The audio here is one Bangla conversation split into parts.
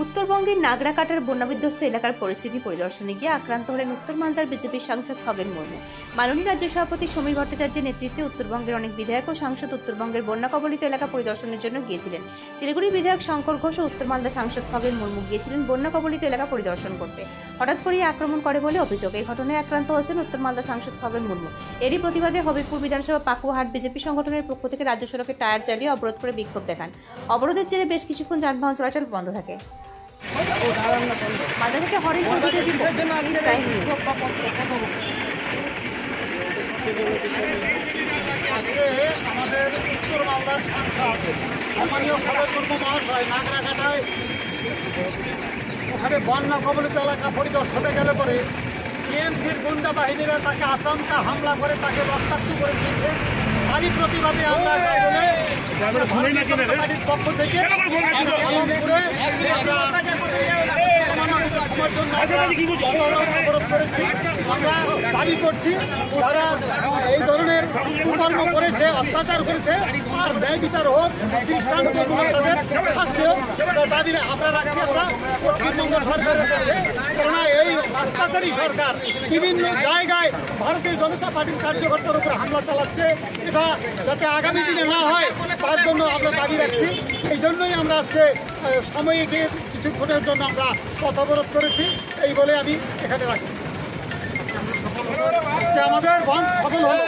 উত্তরবঙ্গের নাগরাকাটার বন্যাবিধ্বস্ত এলাকার পরিস্থিতি পরিদর্শনে গিয়ে আক্রান্ত হলেন উত্তর মালদার বিজেপির সাংসদ খগেন মুর্মু। মাননীয় রাজ্য সভাপতি সমীর ভট্টাচার্যের নেতৃত্বে উত্তরবঙ্গের অনেক বিধায়ক ও সাংসদ উত্তরবঙ্গের বন্যা কবলিত এলাকা পরিদর্শনের জন্য গিয়েছিলেন। শিলিগুড়ির বিধায়ক শঙ্কর ঘোষ ও উত্তর মালদা সাংসদ খগেন মুর্মু গিয়েছিলেন বন্যা কবলিত এলাকা পরিদর্শন করতে। হঠাৎ করে আক্রমণ করে বলে অভিযোগ। এই ঘটনায় আক্রান্ত হয়েছেন উত্তর মালদা সাংসদ খগেন মুর্মু। এরই প্রতিবাদে হবিবপুর বিধানসভা পাকুয়াহাট বিজেপি সংগঠনের পক্ষ থেকে রাজ্য সড়কে টায়ার জ্বালিয়ে অবরোধ করে বিক্ষোভ দেখান। অবরোধের জেরে বেশ কিছুক্ষণ যানবাহন চলাচল বন্ধ থাকে। মালদা থেকে হরেন চৌধুরী আজকে আমাদের উত্তর মালদার সাংসদ সম্মানীয় খগেন মুর্মু মহাশয় নাগরাকাটায় ওখানে বন্যা কবলিত এলাকা পরিদর্শনে গেলে পরে টিএমসির গুন্ডা বাহিনীরা তাকে আচমকা হামলা করে তাকে রক্তাক্ত করে দিয়েছে। তারই প্রতিবাদে আমরা ভারতীয় জনতা পার্টির পক্ষ থেকে আলমপুরে অবরোধ করেছি। আমরা দাবি করছি যারা এই ধরনের কুকর্ম করেছে, অত্যাচার করেছে, আর ন্যায় বিচার হোক, দৃষ্টান্তমূলক তাদের শাস্তি হোক, দাবি আমরা রাখছি আমরা পশ্চিমবঙ্গ সরকারের কাছে। কেননা এই অত্যাচারী সরকার বিভিন্ন জায়গায় ভারতীয় জনতা পার্টির কার্যকর্তার উপরে হামলা চালাচ্ছে। এটা যাতে আগামী দিনে না হয় তার জন্য আমরা দাবি রাখছি। এই জন্যই আমরা আজকে সাময়িকের কিছুক্ষণের জন্য আমরা পথ অবরোধ করেছি। এই বলে আমি এখানে রাখছি। আজকে আমাদের বন্ধ সফল হল।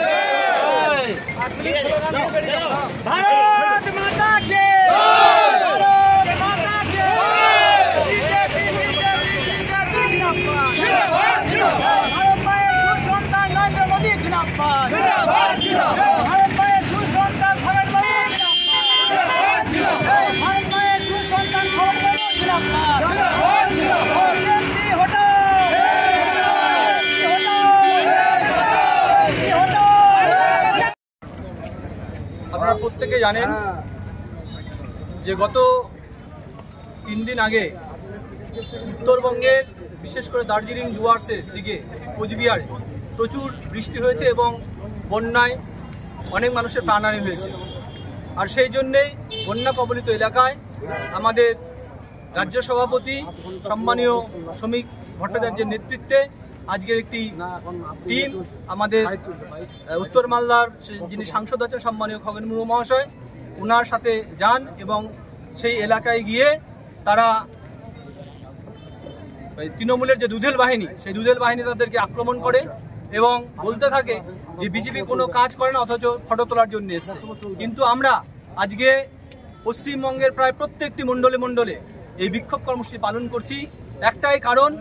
ভারত মাতা কে আপনারা প্রত্যেকে জানেন যে গত 3 দিন আগে উত্তরবঙ্গের বিশেষ করে দার্জিলিং ডুয়ার্সের দিকে কোচবিহারে প্রচুর বৃষ্টি হয়েছে এবং বন্যায় অনেক মানুষের প্রাণহানি হয়েছে। আর সেই জন্যেই বন্যা কবলিত এলাকায় আমাদের রাজ্য সভাপতি সম্মানীয় সমীর ভট্টাচার্যের নেতৃত্বে আজকের একটি টিম আমাদের উত্তর মালদার যিনি সাংসদ আছেন সম্মানীয় খগেন মুর্মু মহাশয়, ওনার সাথে যান এবং সেই এলাকায় গিয়ে তারা তৃণমূলের যে দুধেল বাহিনী, সেই দুধেল বাহিনী তাদেরকে আক্রমণ করে এবং বলতে থাকে যে বিজেপি কোনো কাজ করে না, অথচ ফটো তোলার জন্য এসছে। কিন্তু আমরা আজকে পশ্চিমবঙ্গের প্রায় প্রত্যেকটি মণ্ডলে মণ্ডলে এই বিক্ষোভ কর্মসূচি পালন করছি একটাই কারণ,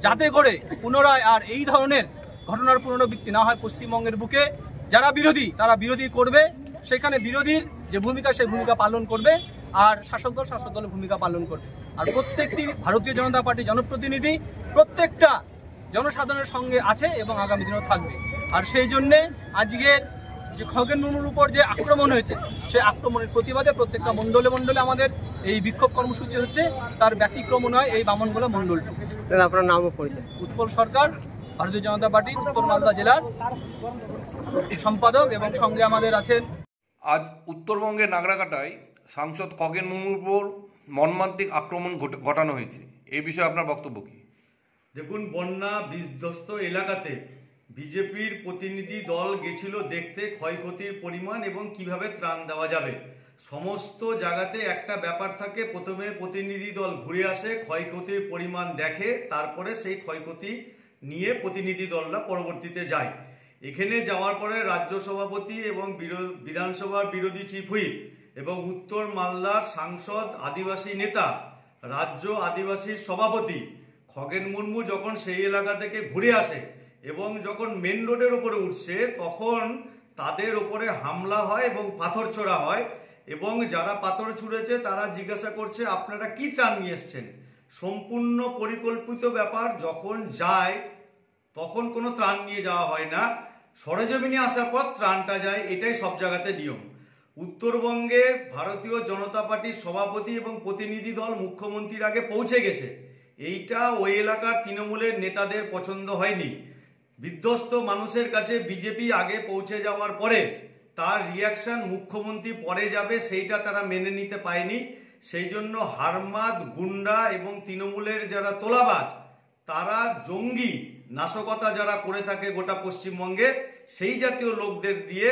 যাতে করে পুনরায় আর এই ধরনের ঘটনার পুনরাবৃত্তি না হয়। পশ্চিমবঙ্গের বুকে যারা বিরোধী তারা বিরোধী করবে, সেখানে বিরোধীর যে ভূমিকা সেই ভূমিকা পালন করবে, আর শাসক দলের ভূমিকা পালন করবে। আর প্রত্যেকটি ভারতীয় জনতা পার্টির জনপ্রতিনিধি প্রত্যেকটা জনসাধারণের সঙ্গে আছে এবং আগামী দিনেও থাকবে। আর সেই জন্যে আজকের যে খগেন মুর্মুর উপর যে আক্রমণ হয়েছে, সেই আক্রমণের প্রতিবাদে প্রত্যেকটা মণ্ডলে মণ্ডলে আমাদের এই বিক্ষোভ কর্মসূচি হচ্ছে। তার ব্যতিক্রম নয় এই বামনগোলা মণ্ডলটি। আপনার নাম ও পরিচয়? উৎপল সরকার, ভারতীয় জনতা পার্টির উত্তর মালদা জেলার সম্পাদক, এবং সঙ্গে আমাদের আছেন। আজ উত্তরবঙ্গের নাগরাকাটায় সাংসদ খগেন মুর্মুর উপর মর্মান্তিক আক্রমণ ঘটানো হয়েছে। এই বিষয়ে আপনার বক্তব্য কী? দেখুন, বন্যা বিধ্বস্ত এলাকাতে বিজেপির প্রতিনিধি দল গেছিল দেখতে ক্ষয়ক্ষতির পরিমাণ এবং কিভাবে ত্রাণ দেওয়া যাবে। সমস্ত জায়গাতে একটা ব্যাপার থাকে, প্রথমে প্রতিনিধি দল ঘুরে আসে, ক্ষয়ক্ষতির পরিমাণ দেখে, তারপরে সেই ক্ষয়ক্ষতি নিয়ে প্রতিনিধি দলরা পরবর্তীতে যায়। এখানে যাওয়ার পরে রাজ্য সভাপতি এবং বিধানসভার বিরোধী চিফ হুইপ এবং উত্তর মালদার সাংসদ আদিবাসী নেতা, রাজ্য আদিবাসীর সভাপতি খগেন মুর্মু যখন সেই এলাকা থেকে ঘুরে আসে এবং যখন মেন রোডের উপরে উঠছে, তখন তাদের উপরে হামলা হয় এবং পাথর ছোড়া হয়। এবং যারা পাথর ছুঁড়েছে তারা জিজ্ঞাসা করছে আপনারা কি ত্রাণ নিয়ে এসছেন। সম্পূর্ণ পরিকল্পিত ব্যাপার। যখন যায় তখন কোনো ত্রাণ নিয়ে যাওয়া হয় না, সরেজমিনে আসার পর ত্রাণটা যায়। এটাই সব জায়গাতে নিয়ম। উত্তরবঙ্গে ভারতীয় জনতা পার্টির সভাপতি এবং প্রতিনিধি দল মুখ্যমন্ত্রীর আগে পৌঁছে গেছে। এইটা ওই এলাকার তৃণমূলের নেতাদের পছন্দ হয়নি। বিধ্বস্ত মানুষের কাছে বিজেপি আগে পৌঁছে যাওয়ার পরে তার রিয়াকশন মুখ্যমন্ত্রী পরে যাবে, সেইটা তারা মেনে নিতে পারেনি। সেই জন্য হারমাদ, গুন্ডা এবং তৃণমূলের যারা তোলাবাজ, তারা জঙ্গি নাশকতা যারা করে থাকে গোটা পশ্চিমবঙ্গে, সেই জাতীয় লোকদের দিয়ে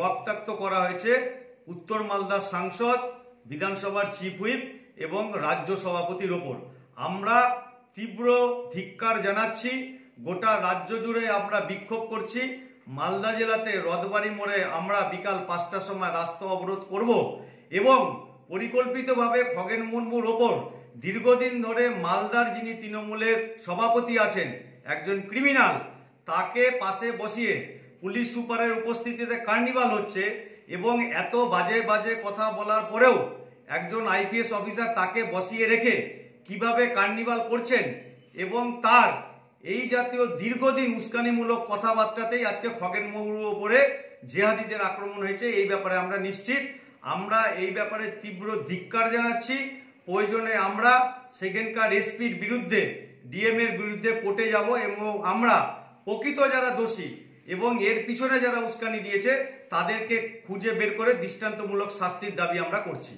রক্তাক্ত করা হয়েছে উত্তর মালদার সাংসদ, বিধানসভার চিফ হুইপ এবং রাজ্য সভাপতির ওপর। আমরা তীব্র ধিক্কার জানাচ্ছি। গোটা রাজ্য জুড়ে আমরা বিক্ষোভ করছি। মালদা জেলাতে রথবাড়ি মোড়ে আমরা বিকাল 5টার সময় রাস্তা অবরোধ করব এবং পরিকল্পিতভাবে খগেন মুর্মুর ওপর দীর্ঘদিন ধরে মালদার যিনি তৃণমূলের সভাপতি আছেন, একজন ক্রিমিনাল, তাকে পাশে বসিয়ে পুলিশ সুপারের উপস্থিতিতে কার্নিভাল হচ্ছে এবং এত বাজে বাজে কথা বলার পরেও একজন আইপিএস অফিসার তাকে বসিয়ে রেখে কিভাবে কার্নিভাল করছেন এবং তার এই জাতীয় দীর্ঘদিন উস্কানিমূলক কথাবার্তাতেই আজকে খগেন মুর্মুর উপরে জেহাদিদের আক্রমণ হয়েছে। এই ব্যাপারে আমরা নিশ্চিত, আমরা এই ব্যাপারে তীব্র ধিক্কার জানাচ্ছি। প্রয়োজনে আমরা সেখানকার এসপির বিরুদ্ধে, ডিএম এর বিরুদ্ধে কোর্টে যাব এবং আমরা প্রকৃত যারা দোষী এবং এর পিছনে যারা উস্কানি দিয়েছে তাদেরকে খুঁজে বের করে দৃষ্টান্তমূলক শাস্তির দাবি আমরা করছি।